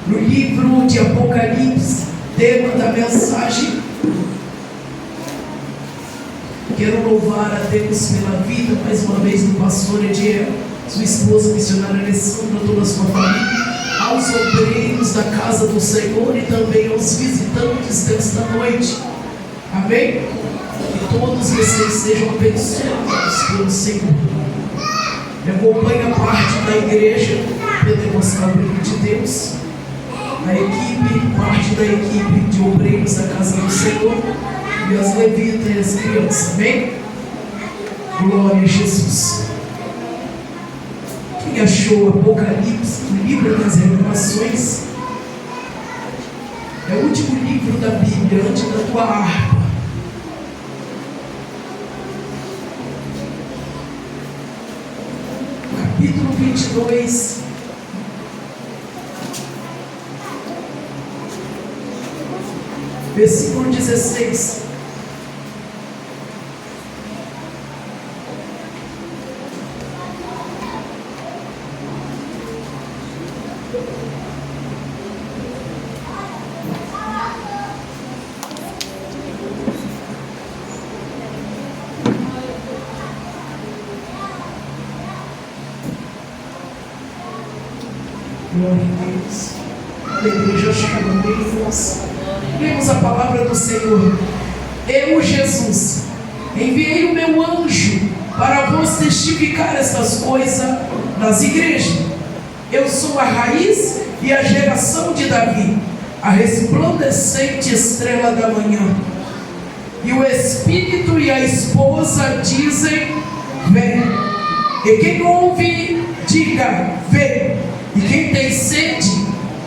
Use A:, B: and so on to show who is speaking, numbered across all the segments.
A: no livro de Apocalipse, tema da mensagem. Quero louvar a Deus pela vida, mais uma vez, do pastor Ediel, sua esposa missionária Alessandra, toda a sua família, aos obreiros da casa do Senhor e também aos visitantes desta noite. Amém? Que todos vocês sejam abençoados pelo Senhor. Me acompanha a parte da igreja para demonstrar o brilho de Deus. A equipe, parte da equipe de obreiros da casa do Senhor, e as levitas e as crianças. Amém? Glória a Jesus. Quem achou Apocalipse, o livro das revelações? É o último livro da Bíblia antes da tua harpa. Capítulo 22. Versículo 16. Glória a Deus. A igreja chama Deus. Lemos a palavra do Senhor. Eu, Jesus, enviei o meu anjo para vos testificar estas coisas nas igrejas. Eu sou a raiz e a geração de Davi, a resplandecente estrela da manhã. E o Espírito e a esposa dizem: vem. E quem ouve, diga: vem. E quem tem sede,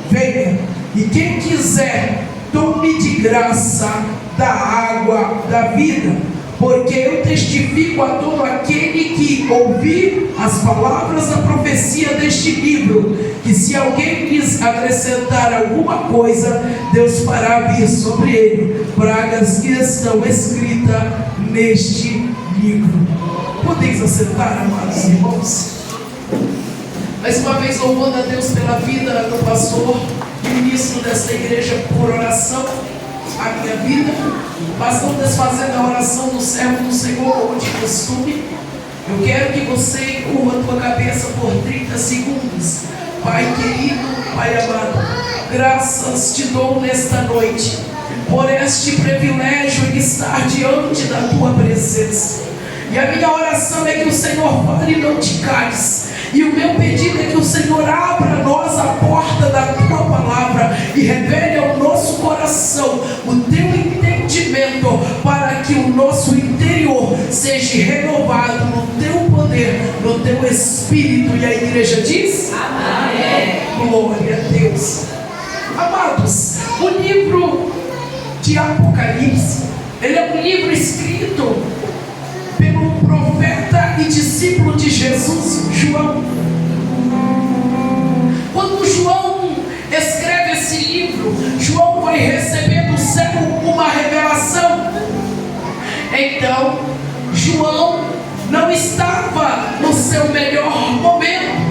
A: venha. E quem quiser, tome de graça da água da vida. Porque eu testifico a todo aquele que ouvir as palavras da profecia deste livro, que se alguém lhes acrescentar alguma coisa, Deus fará vir sobre ele pragas que estão escritas neste livro. Podeis assentar, amados irmãos? Mais uma vez louvando a Deus pela vida do pastor e ministro desta igreja por oração, a minha vida. Pastor, desfazendo a oração do servo do Senhor, como de costume, eu quero que você curva a tua cabeça por 30 segundos. Pai querido, Pai amado, graças te dou nesta noite por este privilégio de estar diante da tua presença. E a minha oração é que o Senhor fale e não te cales. E o meu pedido é que o Senhor abra a nós a porta da tua palavra e revele ao nosso coração o teu entendimento, para que o nosso interior seja renovado no teu poder, no teu espírito. E a igreja diz: amém. Glória a Deus. Amados, o livro de Apocalipse, ele é um livro escrito pelo profeta e discípulo de Jesus, João. Quando João escreve esse livro, João vai receber do céu uma revelação. Então, João não estava no seu melhor momento.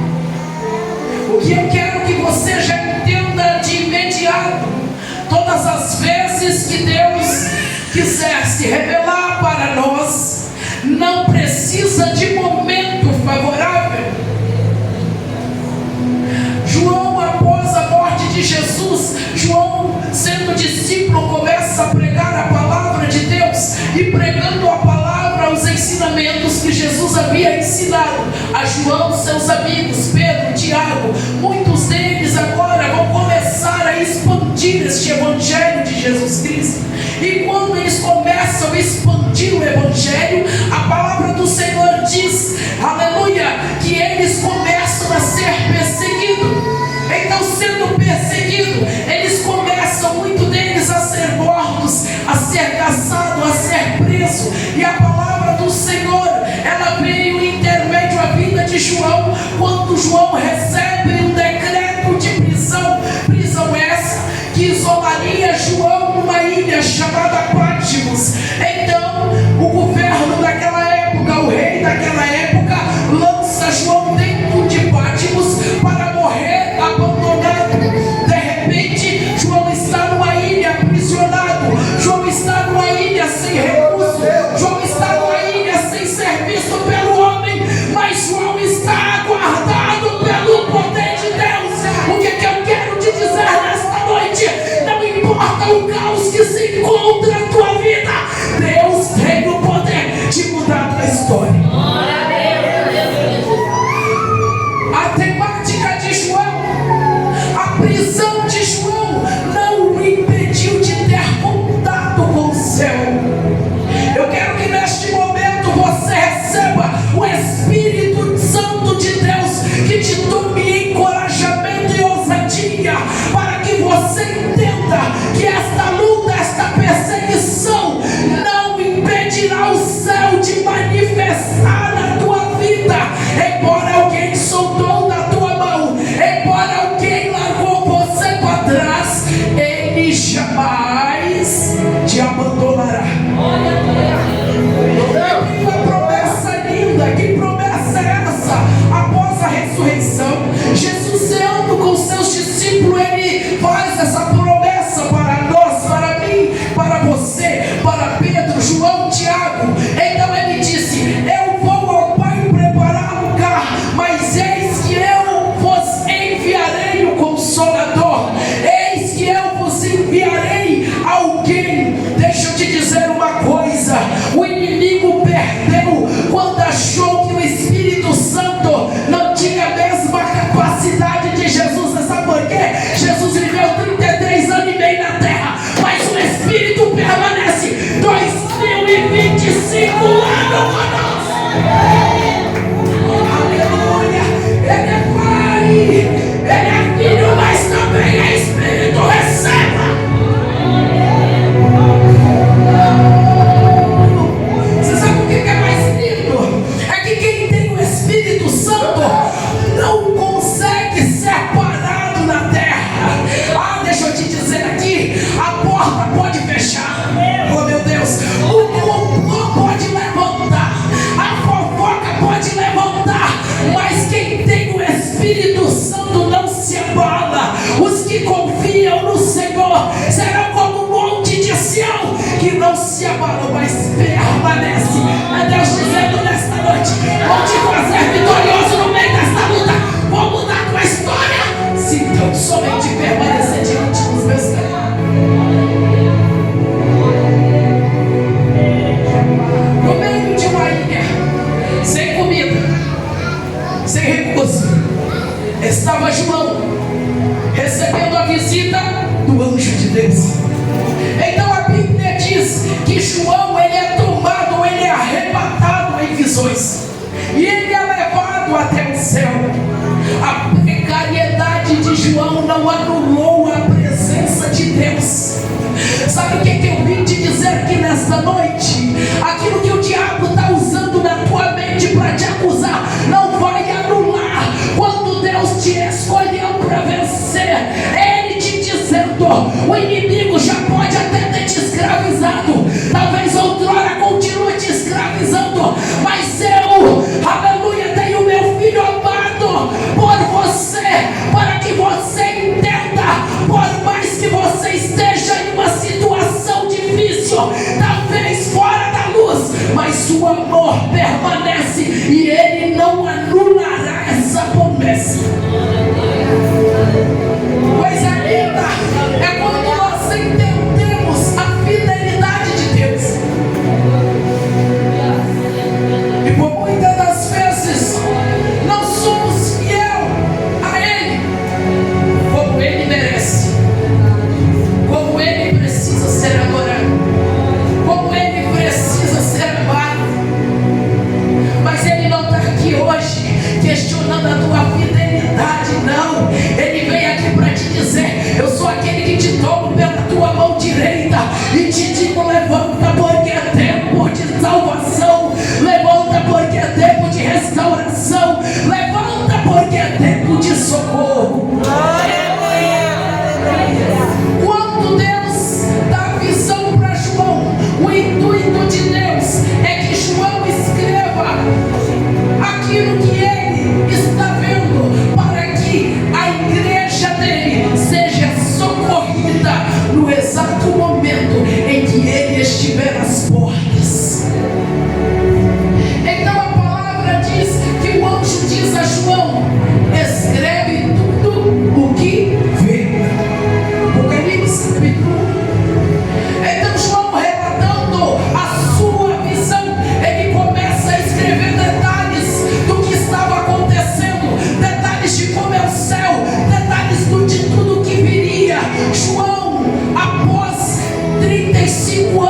A: O que eu quero que você já entenda de imediato: todas as vezes que Deus quiser se revelar para nós, não precisa de momento favorável. João, após a morte de Jesus, João, sendo discípulo, começa a pregar a palavra de Deus, e pregando a palavra, os ensinamentos que Jesus havia ensinado a João, seus amigos, Pedro, Tiago, muitos deles agora vão começar a expandir este evangelho de Jesus Cristo. E quando eles começam a expandir o evangelho, a palavra do Senhor diz, aleluia, que eles começam a ser perseguidos. Então, sendo perseguidos, eles começam, muitos deles, a ser mortos, a ser caçados, a ser presos. E a palavra do Senhor, ela veio em intermédio à vida de João, quando João recebe um decreto de prisão. Prisão essa que isolaria João numa ilha chamada Patmos. Então, o governo daquela época, o rei daquela época, lança João dentro de Patmos para morrer abandonado. De repente, o caos que se encontra na tua vida, Deus tem o poder de mudar a tua história. A temática de João, a prisão de João, não o impediu de ter contato com o céu. Eu quero que neste momento você receba o Espírito Santo de Deus, que te tome encorajamento e ousadia, para que você entenda que esta luta, esta perseguição, não impedirá o céu de manifestar na tua vida. Embora alguém soltou da tua mão, embora alguém largou você para trás, Ele jamais te abandonará. E uma promessa linda, que promessa é essa? Após a ressurreição, Jesus ceando com seus discípulos, Ele faz essa promessa para nós, para mim, para você, para Pedro, João, Tiago. Então Ele disse: eu vou ao Pai preparar lugar, mas eis que eu vos enviarei o Consolador, eis que eu vos enviarei alguém. Deixa eu te dizer uma coisa: o inimigo perdeu quando achou que o Espírito Santo não tinha a mesma capacidade de Jesus. Sabe por quê? Jesus viveu 33 anos e meio na terra, mas o Espírito permanece 2025 anos conosco. Aleluia! Ele é Pai, Ele é Filho, mas também é Espírito. Receba! Você sabe o que é mais lindo? É que quem tem o Espírito Santo não consegue ser parado na terra. Ah, deixa eu te dizer aqui, a porta pode fechar, oh meu Deus, o complô pode levantar, a fofoca pode levantar, mas quem tem o Espírito Santo não se abala. Os que confiam no Senhor serão como um monte de Sião, que não se abalam, mas permanece. É Deus dizendo nesta noite: vou te fazer vitorioso no meio desta luta, vou mudar tua história, se tão somente permanecer diante dos meus caminhos. No meio de uma ilha, sem comida, sem recurso, estava João recebendo a visita do anjo de Deus. Então a Bíblia diz que João, ele é tomado, ele é arrebatado em visões, e ele é levado até o céu. A precariedade de João não anulou a presença de Deus. Sabe o que eu vim te dizer aqui nesta noite? Aquilo que o diabo está usando na tua mente para te acusar não vai anular quando Deus te escolheu para vencer. Ele te dizendo: o inimigo já pode até ter te escravizado, talvez outrora continue te escravizando, mas eu, aleluia, tenho meu filho amado por você, para que você entenda, por mais que você esteja em uma situação difícil, talvez fora da luz, mas o amor permanece e Ele não anulará essa promessa. Coisa linda é quando nós entendemos a fidelidade de Deus. E por muitas das vezes não somos fiel a Ele como Ele merece, como Ele precisa ser adorado, como Ele precisa ser amado. Mas Ele não está aqui hoje questionando a tua fidelidade, não. Ele vem aqui para te dizer: eu sou aquele que te tomo pela tua mão direita e te digo: levanta, porque é tempo de salvação, levanta, porque é tempo de restauração, levanta, porque é tempo de socorro. Quando Deus dá visão para João, o intuito de Deus é que João escreva aquilo que ele está vendo, para que a igreja dele seja socorrida no exato momento em que ele estiver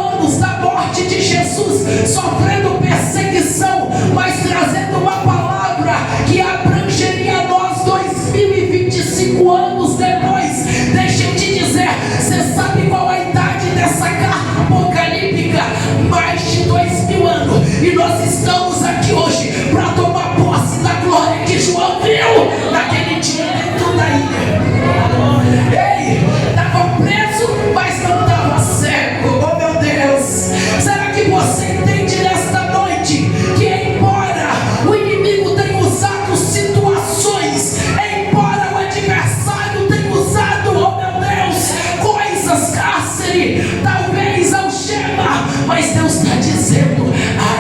A: anos da morte de Jesus, sofrendo perseguição, mas trazendo uma palavra que abrangeria nós 2025 anos depois. Deixa eu te dizer, você sabe qual a idade dessa carta apocalíptica? Mais de 2000 anos, e nós estamos aqui hoje para tomar posse da glória que João viu naquele dia dentro da ilha. Ei, estava preso, mas não estava cego. Oh meu Deus, será que você entende nesta noite que embora o inimigo tenha usado situações, embora o adversário tenha usado, oh meu Deus, coisas, cárcere, talvez algema, mas Deus está dizendo,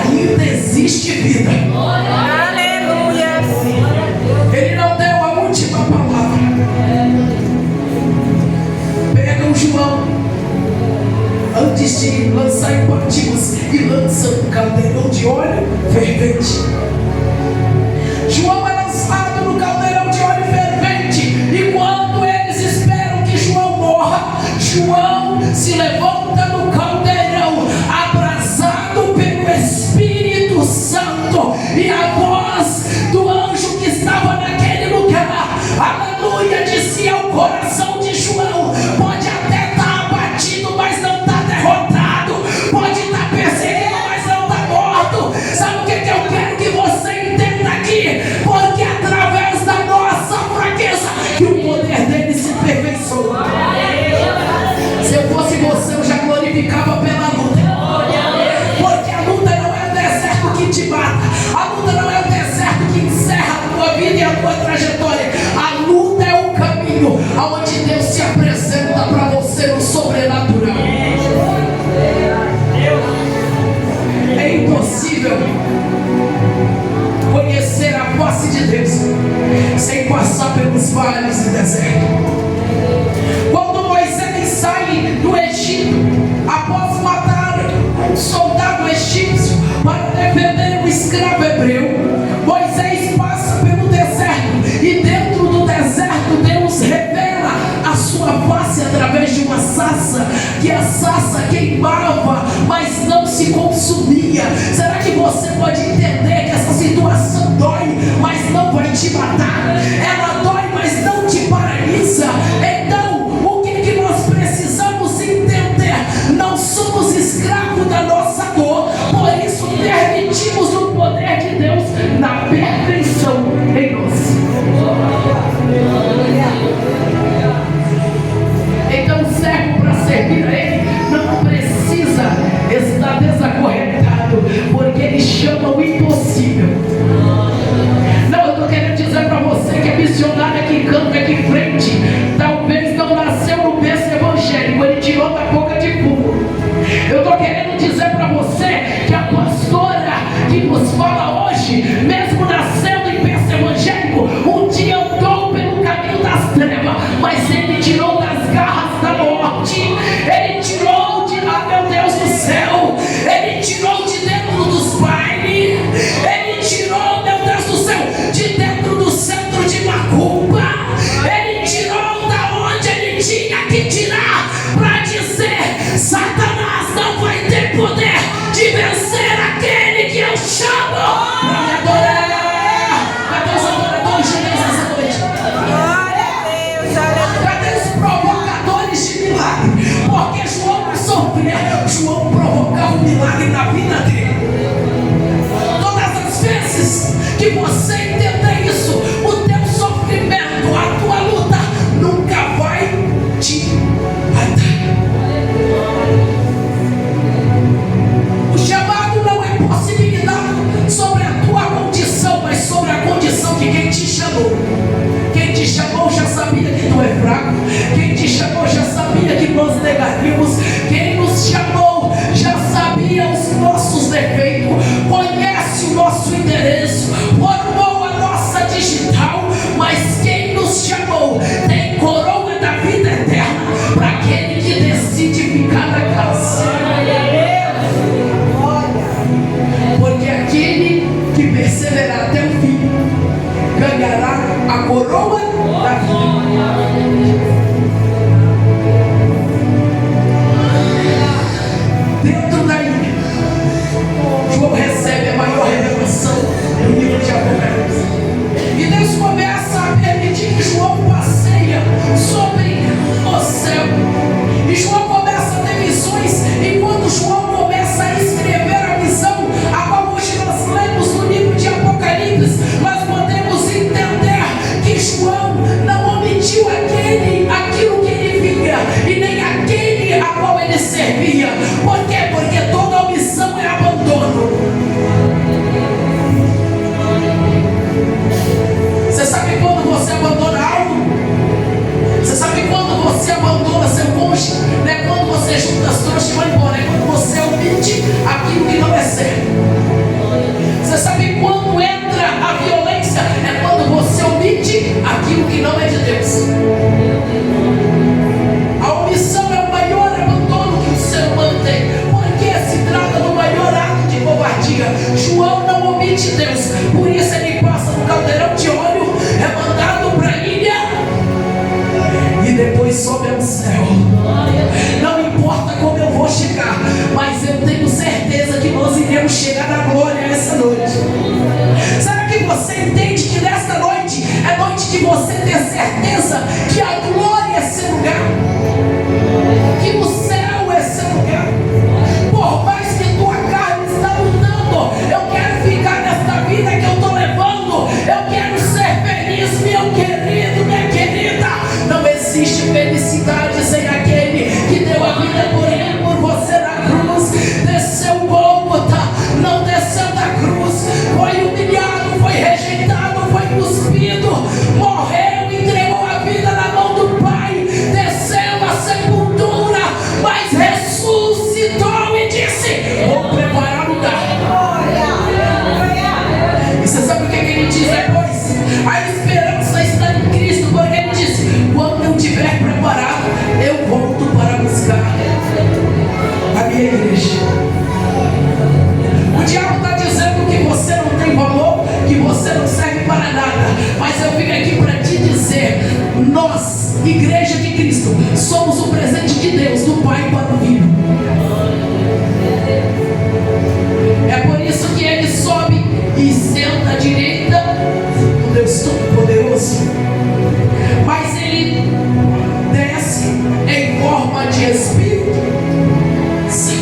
A: ainda existe vida.
B: Aleluia.
A: Ele não deu a última palavra. Pega o João, antes de lançar em Patmos, e lança um caldeirão de óleo fervente. João é lançado no caldeirão de óleo fervente, e quando eles esperam que João morra, João se levanta no caldeirão, abrasado pelo Espírito Santo, e a voz do anjo que estava naquele lugar, aleluia, dizia ao coração de João: pode até estar abatido, mas não está derrotado, pode estar perseguido, mas não está morto. Sabe o que eu quero que você entenda aqui? Porque através da nossa fraqueza que o poder dele se aperfeiçoou. Se eu fosse você, eu já glorificava pela luta, porque a luta não é o deserto que te mata, a luta não é o deserto que encerra a tua vida e a tua trajetória. A luta é o caminho aonde Deus se apresenta para você no sobrenatural. É impossível conhecer a face de Deus sem passar pelos vales e deserto. Quando Moisés sai do Egito, após matar um soldado egípcio para defender um escravo hebreu, Moisés passa pelo deserto, e dentro do deserto Deus revela a sua face através de uma sarça, que a sarça queimava, mas não se consumia. Será que você pode entender que essa situação dói, mas não vai te matar? Ela dói, mas não te paralisa. Então, o que nós precisamos entender? Não somos escravos da nossa dor, por isso permitimos o poder de Deus na perfeição em nós. Então, o servo, para servir a Ele, não precisa estar desacorrentado, porque Ele chama o impossível. Não, eu estou querendo dizer para você que a missionária que canta aqui em frente, talvez não nasceu no berço evangélico, Ele tirou da boca de fumo. Eu estou querendo dizer para você que a pastora que nos fala hoje, mesmo nascendo em berço evangélico, um dia andou pelo caminho das trevas, mas Ele tirou das garras da morte, Ele tirou de lá, meu Deus do céu, Ele tirou de dentro dos bailes, Ele tirou, meu Deus do céu, de dentro do centro de macumba, Ele tirou da onde Ele tinha que tirar, para dizer: Satanás não vai ter poder de vencer aquele que eu chamo para me adorar. Cadê os adoradores de Deus essa noite? Cadê os provocadores de milagre? Porque João não sofreu, João provocava um milagre na vida dele. Todas as vezes que você entender isso, o teu sofrimento, a tua luta nunca vai te matar. O chamado não é possibilidade sobre a tua condição, mas sobre a condição de quem te chamou. Quem te chamou já sabia que tu é fraco. Quem te chamou já sabia que nós negaríamos. Quem nos chamou já sabia os nossos defeitos, conhece o nosso endereço, formou a a qual ele servia. Por quê? Porque toda omissão é abandono. Você sabe quando você abandona algo? Você sabe quando você abandona seu cônjuge? Não é quando você junta as trouxas e vai embora. É quando você omite aquilo que não é certo. Você sabe quando entra a violência? É quando você omite aquilo que não é de Deus. A omissão é o maior abandono que o ser humano tem, porque se trata do maior ato de covardia. João não omite Deus, por isso ele passa no caldeirão de óleo, é mandado para a ilha e depois sobe ao céu. Não importa como eu vou chegar, mas eu tenho certeza que nós iremos chegar na glória essa noite. Será que você entende que nesta noite é noite de você ter certeza que a glória é seu lugar? Que o céu é seu lugar? Por mais que tua carne está lutando, eu quero ficar nesta vida que eu estou levando, eu quero ser feliz, meu querido, minha querida. Não existe felicidade sem aquele que deu a vida por ele, por você na cruz. Desceu o Gólgota, não desceu da cruz, foi humilhado, foi rejeitado, foi cuspido, morreu, entregou a vida na mão do Pai, desceu a sepultura, mas ressuscitou e disse: vou preparar lugar. E você sabe o que ele diz depois? A esperança está em Cristo, porque ele disse: quando eu estiver preparado, eu volto para buscar a minha igreja. O diabo está dizendo que você não tem valor, que você não serve para nada, mas eu vim aqui para te dizer: nós, igreja de Cristo, somos o presente de Deus, do Pai para o Filho. É por isso que ele sobe e senta à direita do Deus Todo-Poderoso, mas ele desce em forma de Espírito. Sim.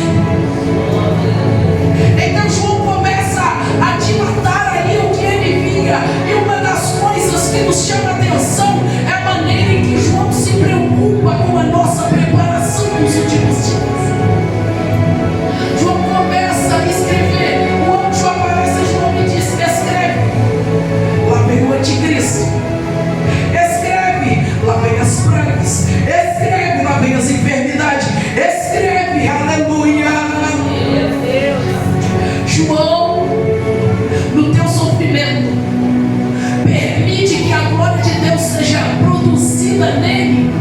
A: Então João começa a dilatar ali o que ele via, e uma das coisas que nos chama a atenção é a maneira em que João se preocupa com a nossa preparação nos últimos dias. João começa a escrever, o anjo aparece a João e diz: escreve, lá vem o anticristo, escreve, lá vem as pragas, escreve, lá vem as enfermidades, escreve, aleluia. João, no teu sofrimento, permite que a glória de Deus seja produzida nele,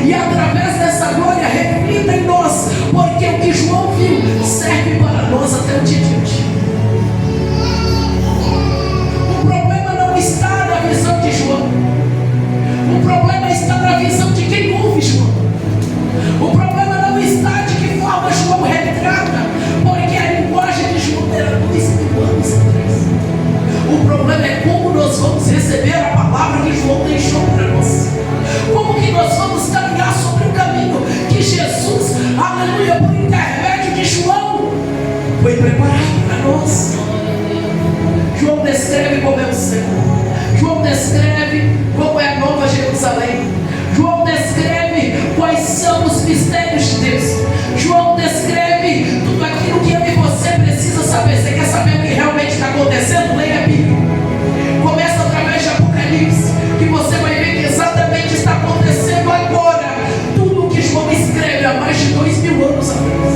A: e através dessa glória reflita em nós, porque o que João viu serve para nós até o dia de hoje. O problema não está na visão de João, o problema está na visão de quem ouve João. O problema não está de que forma João retrata, porque a linguagem de João era 2000 anos atrás. O problema é como nós vamos receber a palavra que João deixou para nós. Como que nós vamos caminhar sobre o caminho que Jesus, aleluia, por intermédio de João, foi preparado para nós. João descreve como é o céu. João descreve como é a nova Jerusalém. João descreve quais são os mistérios de Deus. João descreve tudo aquilo que eu e você precisa saber. Você quer saber o que realmente está acontecendo? Leia a Bíblia. Começa através de Apocalipse, que você vai ver que exatamente está acontecendo agora tudo o que João escreve há mais de 2000 anos atrás.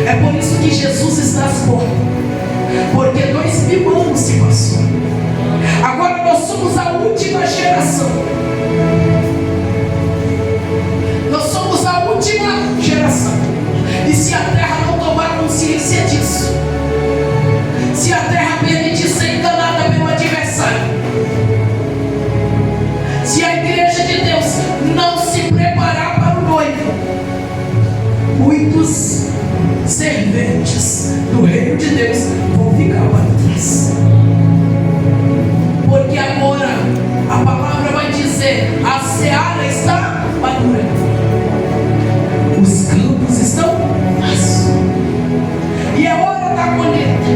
A: É por isso que Jesus está às portas, porque 2000 anos se passou. Agora nós somos a última geração. Nós somos a última geração. E se a terra não tomar consciência disso, se a terra permitir ser enganada pelo adversário, se a igreja de Deus não se preparar para o noivo, muitos serventes do reino de Deus vão ficar para trás. Porque agora a palavra vai dizer: a seara está madura, os campos estão vazios, e é hora da colheita.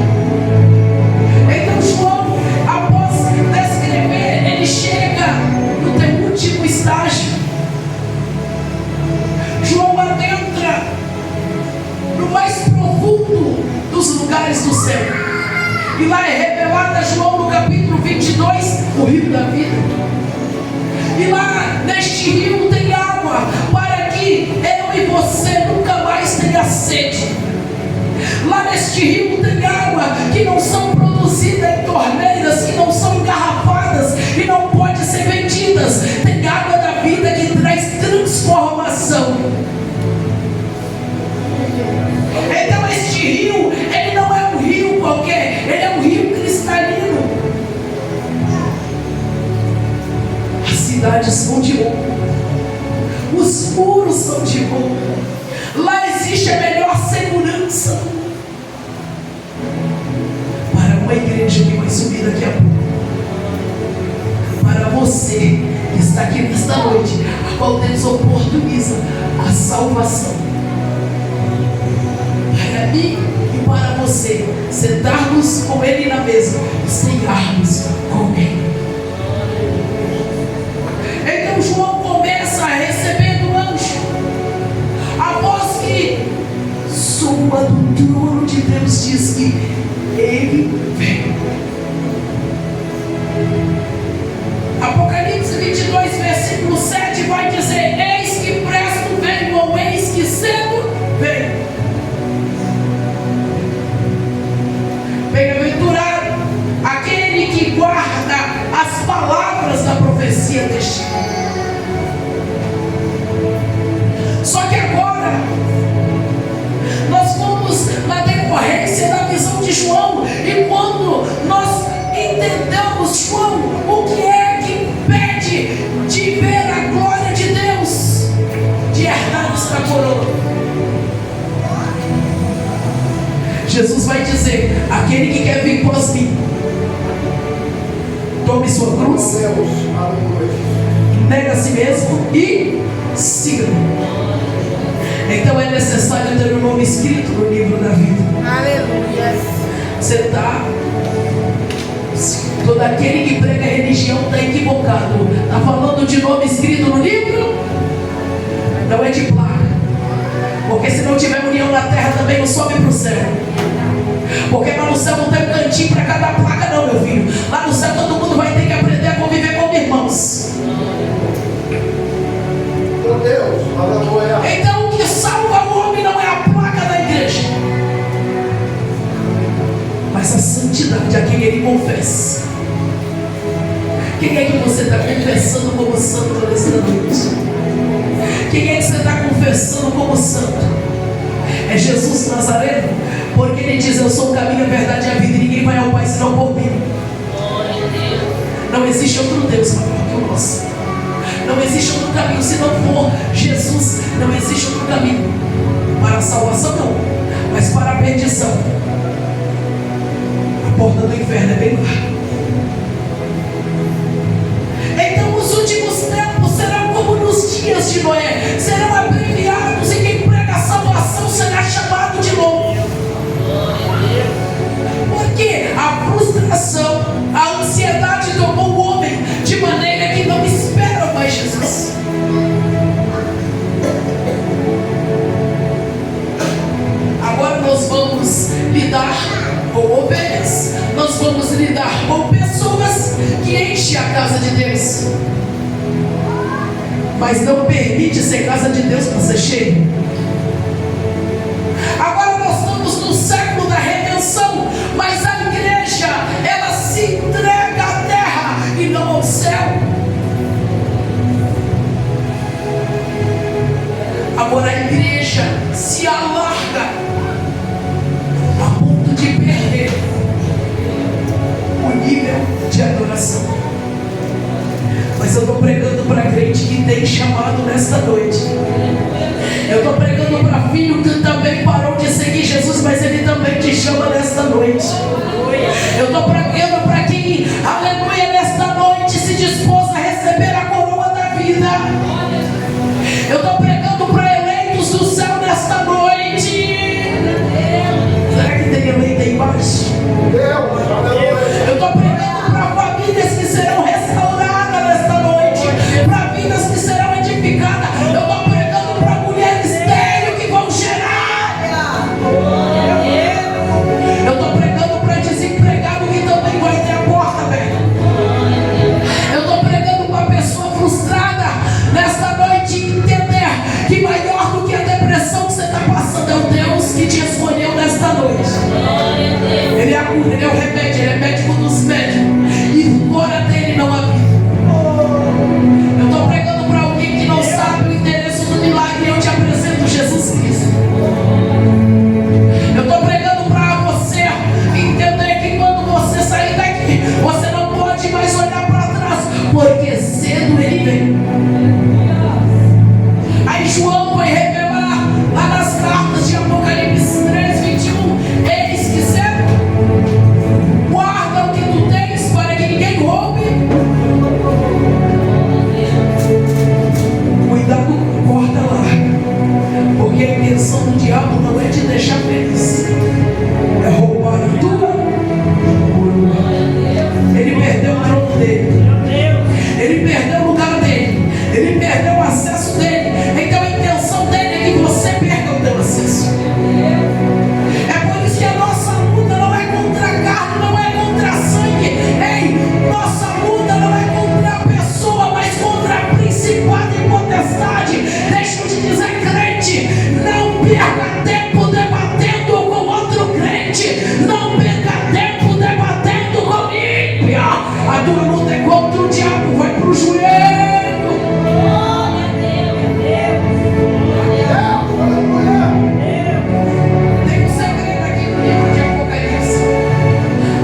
A: Então João, após descrever, ele chega no penúltimo estágio. João céu. E lá é revelada, João no capítulo 22, o rio da vida. E lá neste rio tem água para que eu e você nunca mais tenha sede. Lá neste rio tem água que não são produzidas em torneiras, que não são engarrafadas e não pode ser vendidas. Tem água da vida que traz transformação. Então este rio, ele não é um rio qualquer, ele é um rio cristalino. As cidades são de ouro, os muros são de ouro. Lá existe a melhor segurança para uma igreja que vai subir daqui a pouco. Para você que está aqui nesta noite, a qual Deus oportuniza a salvação. Para mim e para você, sentarmos com Ele na mesa e ceiarmos com Ele. Então João começa a receber do anjo a voz que soa do trono de Deus, diz que Ele vem. Apocalipse 22, versículo 7 vai dizer: eis que presto venho, ou eis que cedo venho. Bem-aventurado aquele que guarda as palavras da profecia deste livro. Só que agora nós vamos na decorrência da visão de João, e quando nós entendemos João, o que é que impede de ver a glória de Deus, de herdar esta coroa? Jesus vai dizer: aquele que quer vir após mim, tome sua cruz, nega a si mesmo e siga-me. Então é necessário ter o nome escrito no livro da vida.
B: Aleluia.
A: Você está... Todo aquele que prega religião está equivocado. Está falando de nome escrito no livro? Não é de placa. Porque se não tiver união na terra, também não sobe para o céu. Porque lá no céu não tem um cantinho para cada placa não, meu filho. Lá no céu todo mundo vai ter que aprender a conviver como irmãos.
C: Meu Deus, aleluia.
A: Então o que salva o homem não é a placa da igreja, mas a santidade a quem ele confessa. Quem é que você está confessando como santo nesta noite? Quem é que você está confessando como santo? É Jesus Nazareno? Porque ele diz: eu sou o caminho, a verdade e a vida, e ninguém vai ao Pai senão por mim. Não existe outro Deus maior que o nosso. Não existe outro caminho se não for Jesus. Não existe outro caminho para a salvação, não, mas para a perdição. A porta do inferno é bem larga. Então os últimos tempos serão como nos dias de Noé, serão abreviados, e quem prega a salvação será chamado de louco. Porque a frustração, a ansiedade tomou o homem de maneira que não espera mais Jesus. Agora nós vamos lidar com ovelhas, nós vamos lidar com pessoas que enchem a casa de Deus, mas não permite ser casa de Deus para ser cheio. Agora nós estamos no século da redenção, mas a igreja, ela se entrega à terra e não ao céu. Agora a igreja se alarga a ponto de perder o nível de adoração. Mas eu estou pregando para crente que tem chamado nesta noite. Eu estou pregando para filho que também parou de seguir Jesus, mas ele também te chama nesta noite. Eu estou pregando para quem, aleluia, nesta noite se dispôs a receber a coroa da vida. Eu estou pregando para eleitos do céu nesta noite. Será que tem eleito aí embaixo? Eu estou pregando para famílias que serão restauradas nesta noite, para vidas que serão edificadas. Eu estou pregando para mulheres estériles que vão gerar. Eu estou pregando intenção do diabo não é te deixar feliz, é roubar a tua coroa. Ele perdeu o trono dele, ele perdeu o lugar dele, ele perdeu o acesso dele. Então a intenção dele é que você perca o teu acesso. É por isso que a nossa luta não é contra a carne, não é contra a sangue. Ei, nossa luta não é contra a pessoa, mas contra a principado e potestade. Deixa eu te dizer, crente, não perca tempo debatendo com outro crente, não perca tempo debatendo com ímpia. A tua luta é contra o diabo, vai pro joelho. Tem um segredo aqui no livro de Apocalipse.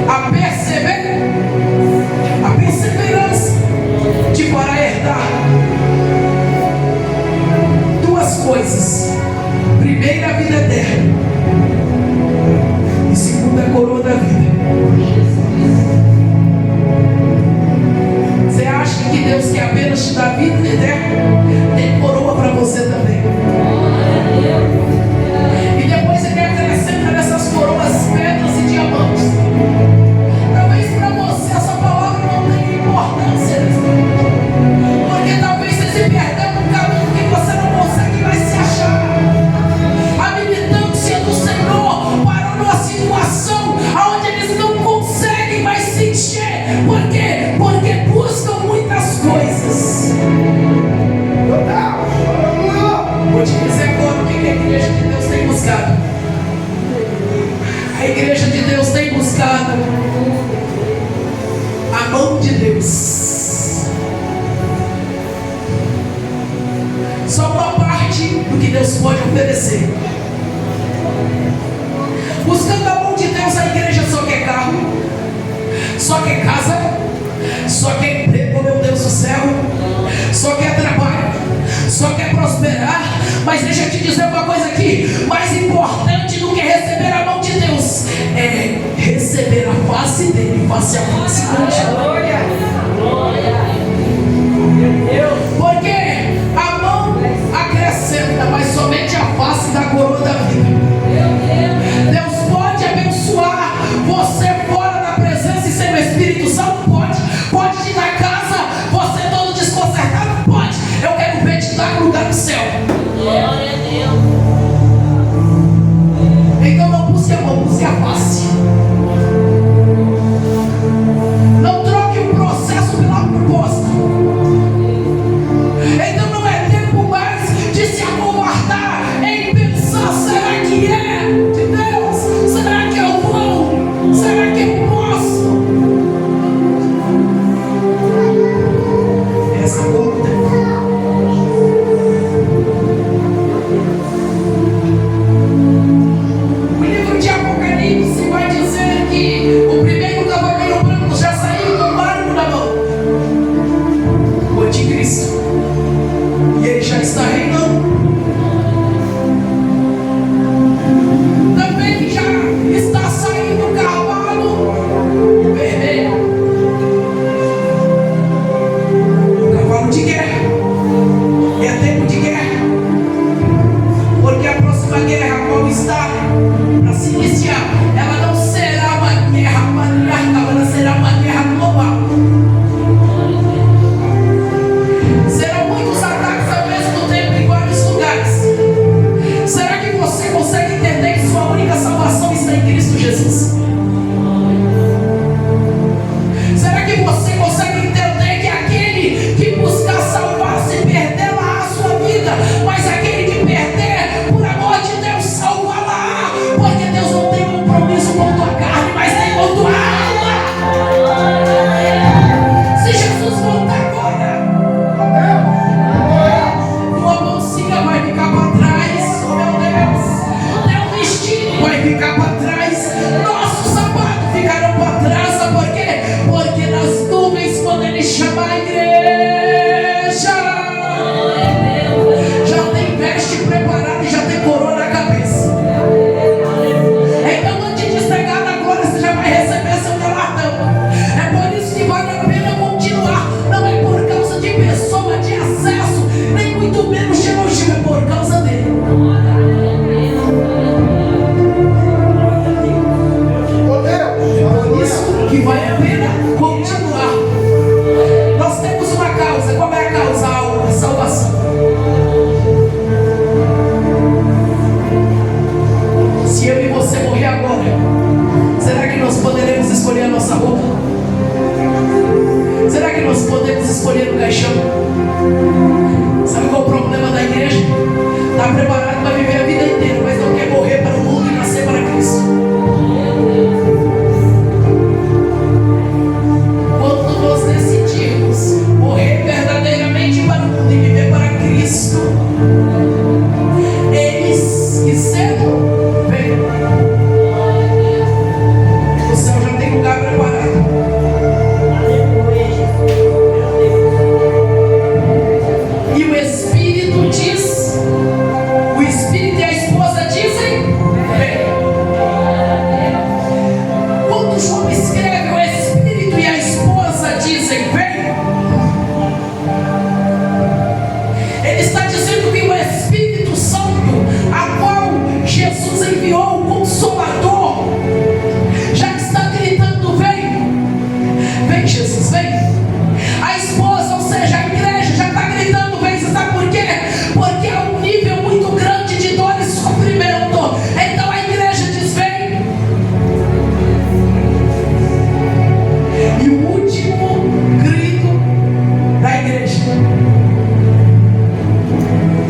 A: A perseverança te fará herdar duas coisas: primeiro, a vida eterna, e segundo, a coroa da vida. Você acha que Deus quer apenas te dar vida eterna? Tem coroa para você também. E depois ele acrescenta nessas coroas pedras e diamantes. Talvez para você essa palavra não tenha importância nesse momento, porque talvez você se perdeu num caminho que você não consegue mais se achar. A militância do Senhor parou numa situação onde eles não conseguem mais se encher. Por quê? Porque buscam muitas coisas. Vou te dizer agora o que a igreja de Deus tem buscado. A igreja de Deus tem buscado a mão de Deus. Só uma parte do que Deus pode oferecer. Buscando a mão de Deus, a igreja só quer carro, só quer casa, só quer emprego, meu Deus do céu, só quer trabalho, só quer prosperar. Mas deixa eu te dizer uma coisa aqui: mais importante do que receber a mão de Deus é receber a face dele, face a face com porque a mão acrescenta, mas somente a face da coroa da vida. Deus pode abençoar você fora da presença e sem o Espírito Santo? Pode te dar casa, você todo desconcertado? Pode. Eu quero ver te dar um lugar no céu.
B: Glória a Deus.
A: Então não busque a mão, busque a face. Não troque o processo pela proposta. Então não é tempo mais de se acovardar em pensar: será que é de Deus? Será que eu vou? Será que eu posso? Essa luta. O livro de Apocalipse vai dizer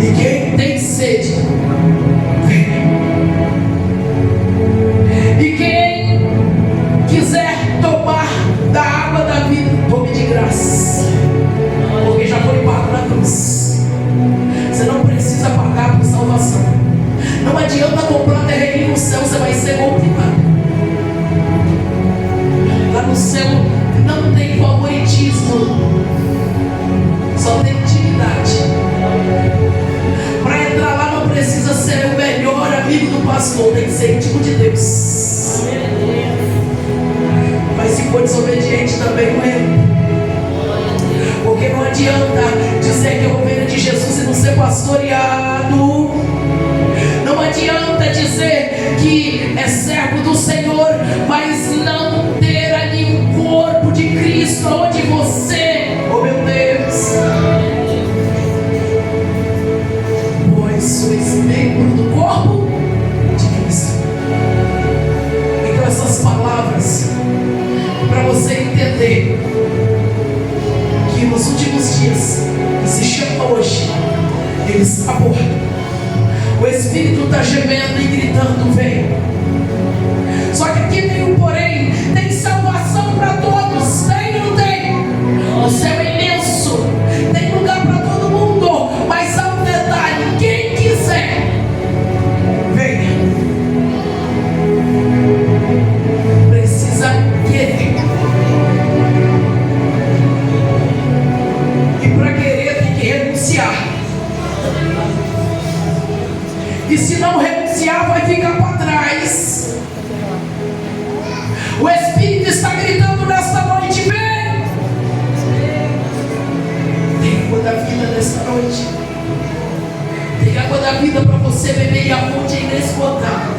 A: E quem tem sede, venha. E quem quiser tomar da água da vida, tome de graça, porque já foi pago na cruz. Você não precisa pagar por salvação. Não adianta comprar terreno no céu, você vai ser multiplicado. Lá no céu não tem favoritismo, só tem intimidade. Para entrar lá não precisa ser o melhor amigo do pastor, tem que ser íntimo de Deus. Mas se for desobediente também não entra. Porque não adianta dizer que é ovelha de Jesus e não ser pastoreado. Não adianta dizer que é servo do Senhor, mas não ter ali um corpo de Cristo onde você, oh meu Deus, pois sois membro do corpo de Cristo. Então essas palavras, para você entender que nos últimos dias, que se chama hoje, ele está morto. O Espírito está gemendo e gritando, vem. Só que aqui tem um porém, tem salvação para todos, tem ou não tem? O céu é imenso, tem lugar para todo mundo, mas há um detalhe, quem quiser, venha. Precisa querer. E para querer tem que renunciar. E se não renunciar, vai ficar para trás. O Espírito está gritando nesta noite, vem. Tem água da vida nesta noite. Tem água da vida para você beber e a fonte é inesgotável.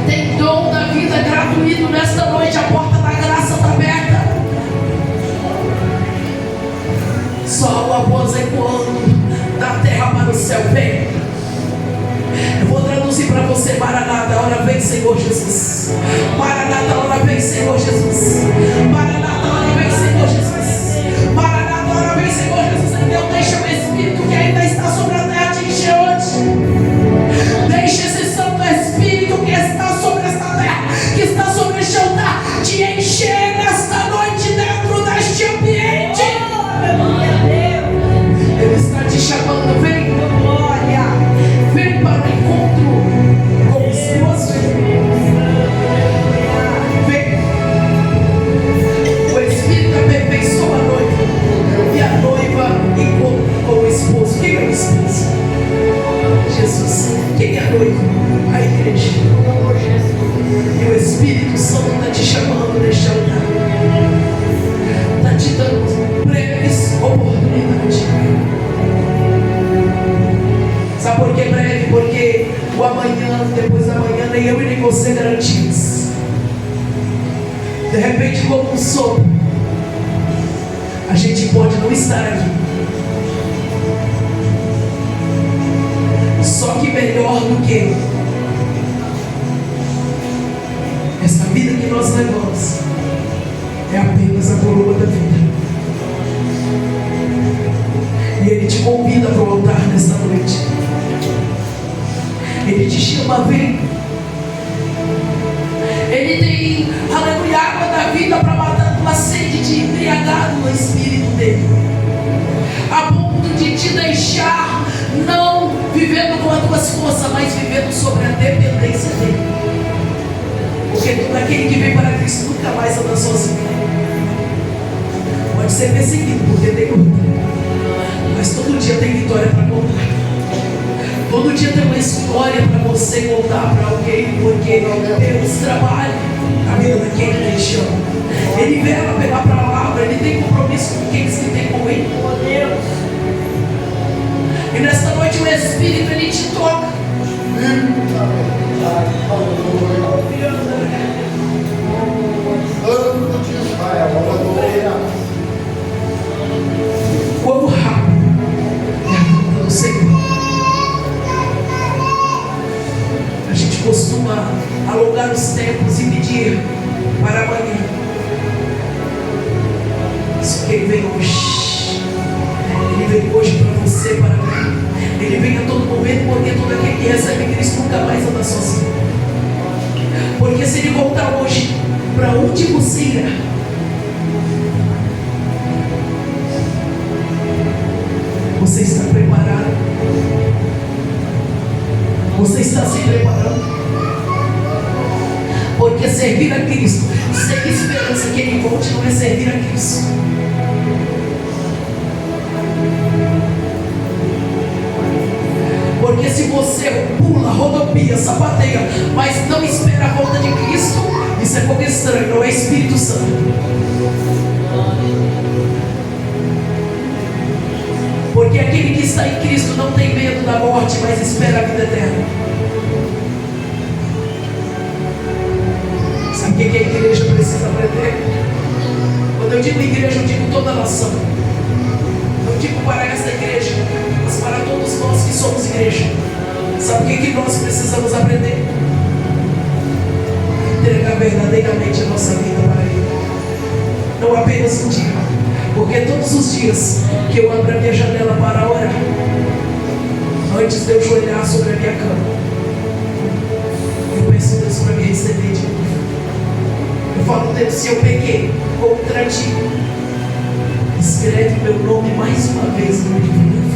A: Tem dom da vida gratuito nesta noite. A porta da graça está aberta. Só a voz ecoando da terra para o céu, vem. Eu vou traduzir para você: Maranata, hora vem, Senhor Jesus. Maranata, hora vem, Senhor Jesus. Maranata, hora vem, Senhor Jesus. Maranata, hora vem, Senhor Jesus. Então deixa o Espírito que ainda está sobre a terra te encher hoje. Deixa esse Santo Espírito que está sobre esta terra, que está sobre este altar, te encher nesta noite dentro deste ambiente. Ele está te chamando, vem. Vem para o encontro com o esposo. Vem. O Espírito aperfeiçoa a noiva, e a noiva encontra com o esposo. Quem é o esposo? Jesus. Quem é a noiva? A igreja. E o Espírito Santo está te chamando neste altar. Está te dando breves oportunidades. Sabe por que breve? Porque o amanhã, depois da manhã, nem eu e nem você garantimos. De repente, como um sopro, a gente pode não estar aqui. Só que melhor do que essa vida que nós levamos é apenas a coroa da vida. E Ele te convida para o altar nesta noite. Ele te chama, vem. Ele tem, aleluia, água da vida para matar a tua sede de embriagado no Espírito dele, a ponto de te deixar não vivendo com as tuas forças, mas vivendo sobre a dependência dele. Porque todo aquele que vem para Cristo nunca mais anda sozinho. Pode ser perseguido porque tem luta, mas todo dia tem vitória para contar. Todo dia tem uma história para você contar para alguém, porque Deus trabalha na vida daquele que Ele chama. Ele vela pela palavra, Ele tem compromisso com aqueles que tem com Ele. E nesta noite o Espírito, Ele te toca. Quão rápido é a volta do Senhor. A gente costuma alongar os tempos e pedir para amanhã. Só que Ele vem hoje. Ele vem hoje para você, para mim. está se preparando. Porque servir a Cristo sem esperança que Ele volte não é servir a Cristo. Porque se você pula, rodopia, sapateia, mas não espera a volta de Cristo, isso é pouco estranho, não é Espírito Santo. Porque aquele que está em Cristo não tem medo da morte, mas espera a vida eterna. Sabe o que a igreja precisa aprender? Quando eu digo igreja, eu digo toda a nação. Eu digo para esta igreja, mas para todos nós que somos igreja. Sabe o que nós precisamos aprender? Entregar verdadeiramente a nossa vida para Ele. Não apenas um dia. Porque todos os dias que eu abro a minha janela para orar, antes de eu joelhar sobre a minha cama, eu peço a Deus para me receber de novo. Eu falo, Deus, se eu pequei contra Ti, escreve meu nome mais uma vez no livro da vida.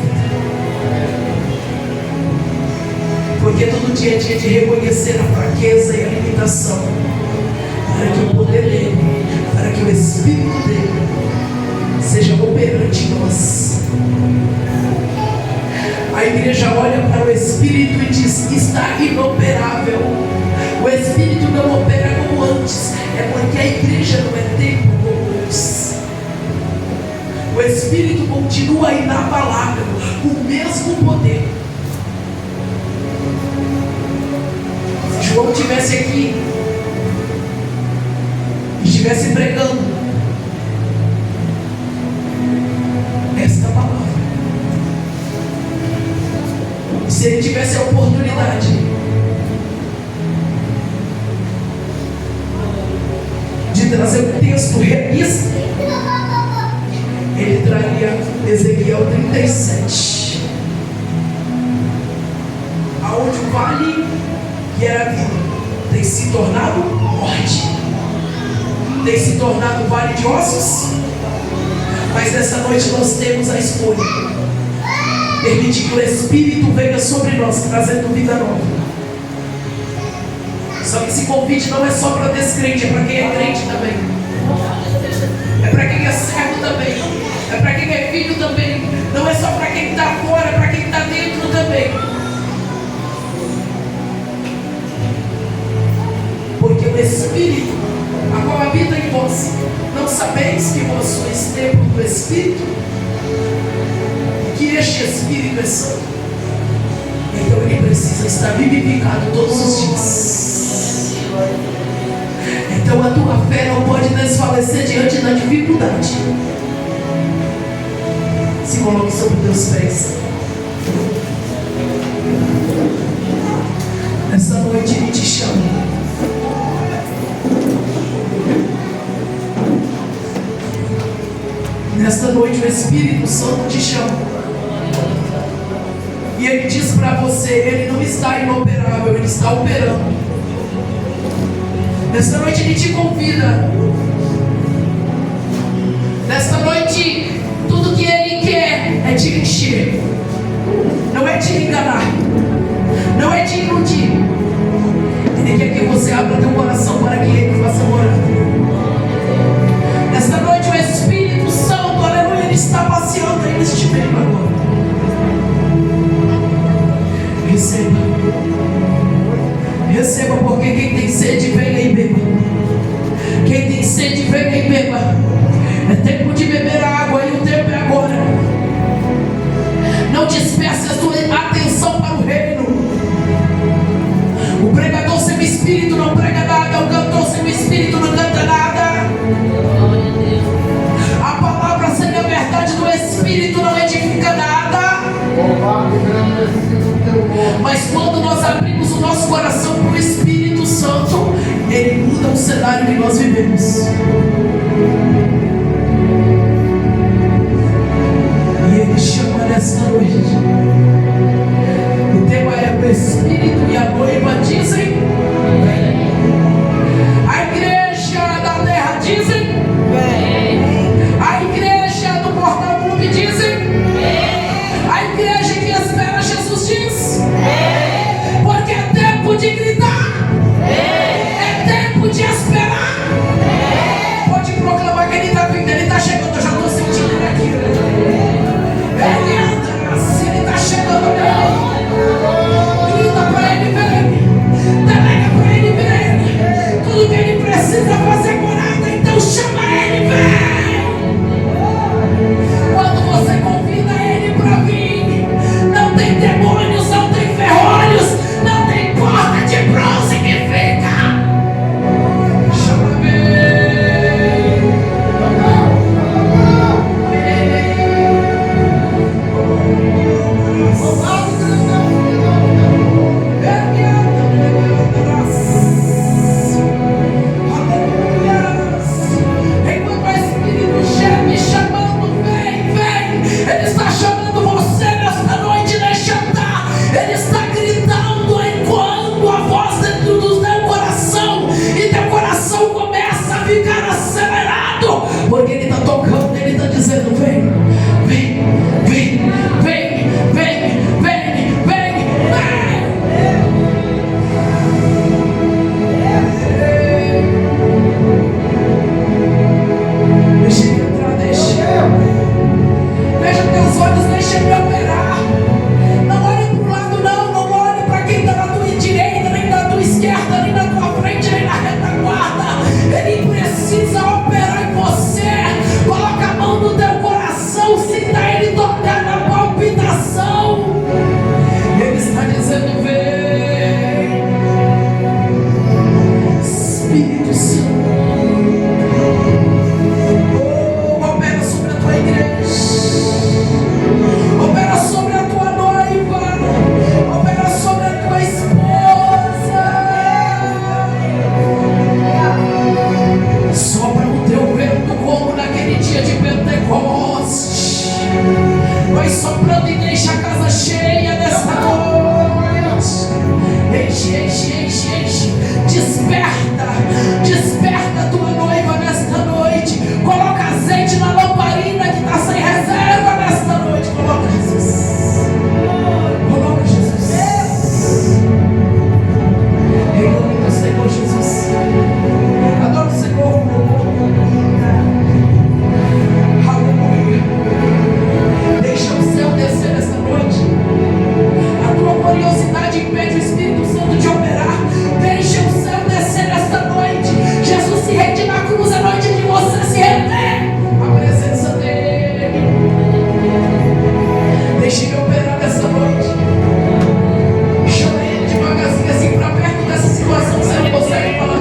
A: Porque todo dia é dia de reconhecer a fraqueza e a limitação, para que o poder dele, para que o Espírito dele seja operante em nós. A igreja olha para o Espírito e diz: está inoperável. O Espírito não opera como antes. É porque a igreja não é templo como antes. O Espírito continua inabalável, o mesmo poder. Se João estivesse aqui e estivesse pregando esta palavra, se ele tivesse a oportunidade de trazer um texto realista, ele traria Ezequiel 37, aonde o vale que era vida tem se tornado morte, tem se tornado vale de ossos. Mas nessa noite nós temos a escolha. Permite que o Espírito venha sobre nós, trazendo vida nova. Só que esse convite não é só para descrente, é para quem é crente também. É para quem é servo também. É para quem é filho também. Não é só para quem está fora, é para quem está dentro também. Porque o Espírito, a qual habita em vós, não sabeis que vós sois templo do Espírito? E que este Espírito é santo? Então ele precisa estar vivificado todos os dias. Então a tua fé não pode desfalecer diante da dificuldade. Se coloque sobre teus pés. Nessa noite ele te chama. Nesta noite o Espírito Santo te chama. E ele diz para você, ele não está inoperável, ele está operando. Nesta noite ele te convida. Nesta noite, tudo que ele quer é te encher. Não é te enganar. Não é te iludir. Ele quer que você abra teu coração para que ele faça morada. Nesta noite o Espírito Santo, aleluia, ele está passeando aí neste meio agora. Receba. Receba, porque quem tem sede, venha e beba. Quem tem sede, venha e beba. É tempo de beber a água e o tempo é agora. Não disperse a sua atenção para o reino. O pregador sem o Espírito não prega nada. O cantor sem o Espírito não canta nada. A palavra sem a verdade do Espírito não edifica nada. Mas quando nós abrimos o nosso coração para o Espírito Santo, ele muda o cenário que nós vivemos. E ele chama nesta noite. O tema é o Espírito